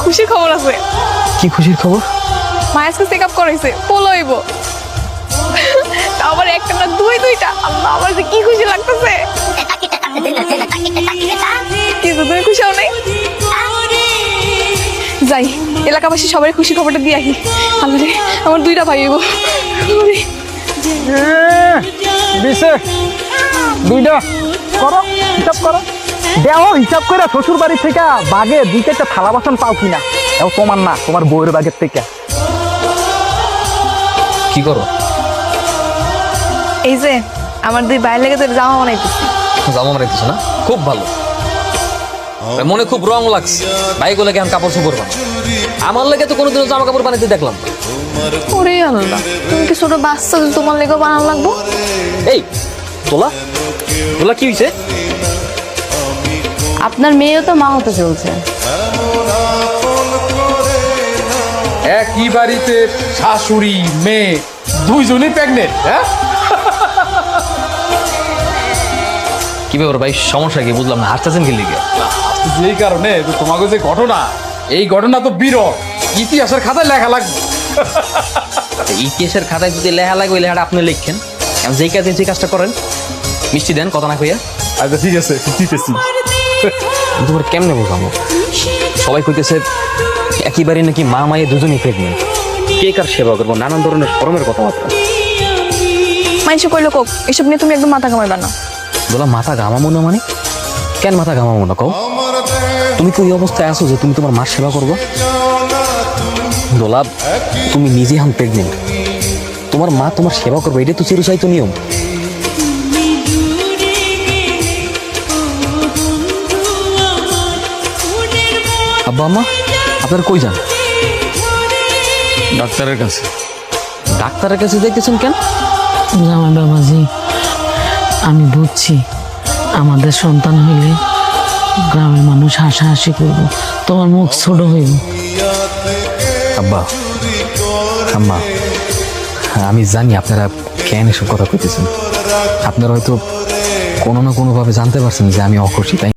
খুশির খবর আছে। কি খুশির খবর? মা আজকে চেক আপ করাইছে, পোলো হইব। আবার একটা না দুইটা। আল্লাহ, আমার যে কি খুশি লাগতেছে। কিন্তু তুমি খুশি হও নাই? যাই, এলাকাবাসী সবাই খুশি খবরটা দিয়ে আসি। আল্লাহ রে, আমার 2টা ভাই হইব। দিছে 2টা করো, হিসাব করো। দেও হিসাব করে শ্বশুর বাড়ি থেকে বাগে 2-4টা থালা বাসন পাও কিনা। এও তোমার না, তোমার বউয়ের বাগের থেকে। কি করো? এই যে আমার 2 ভাইয়ের লেগে তোর জামা বানাইতেছি। জামা বানাইতেছো না? খুব ভালো, মনে খুব রং লাগছে। ভাই গুলো কেমন কাপড় চোপড় বানাও? আমার লেগে তো কোনোদিনও জামা কাপড় বানাইতে দেখলাম না। ওরে আল্লাহ, তুমি কি ছোট বাচ্চা যে তোমার লেগে বানানো লাগবো? এই তোলা তোলা কি হয়েছে? আপনার মেয়েও তো মা হতে চলছে। একই বাড়িতে শাশুড়ি মেয়ে 2জনই প্রেগনেন্ট। হ্যাঁ, কি ব্যাপার ভাই, সমস্যা কি বুঝলাম না, হাসতেছেন কি লিগে? যেই কারণে তো তোমাকে যে ঘটনা, এই ঘটনা তো বিরল, ইতিহাসের খাতায় লেখা লাগবে। ইতিহাসের খাতায় যদি লেখা লাগে ওই লেখাটা আপনি লিখেন। যেই কাজে যে কাজটা করেন, মিষ্টি দেন কথা না কইয়া। আচ্ছা ঠিক আছে, দিতেছি। তোমার কেমনে বোঝাবো? সবাই কইতেছে একইবারই নাকি মা মায়ে 2জনই প্রেগনেন্ট। কে কার সেবা করবো, নানান ধরনের শরমের কথাবার্তা। মাইশু কইলো কোক, এসব নিয়ে তুমি একদম মাথা ঘামাইবা না। বলা মাথা ঘামাবো না মানে? কেন মাথা ঘামাবো না কও? তুমি কি ওই অবস্থায় আছো যে তুমি তোমার মার সেবা করবো? দোলা, তুমি নিজে হাম প্রেগনেন্ট, তোমার মা তোমার সেবা করবে, এটা তো চিরস্থায়ী নিয়ম। আব্বা আম্মা আপনারা কই যান? ডাক্তারের কাছে। ডাক্তারের কাছে যাইতেছেন কেন? জামাই বাবাজি, আমি বুঝছি আমাদের সন্তান হইলে গ্রামের মানুষ হাসাহাসি করবো, তোমার মুখ ছোট হইব। আব্বা আম্মা, আমি জানি আপনারা কেন এসব কথা কইতেছেন। আপনারা হয়তো কোনো না কোনোভাবে জানতে পারছেন যে আমি অখুশি, তাই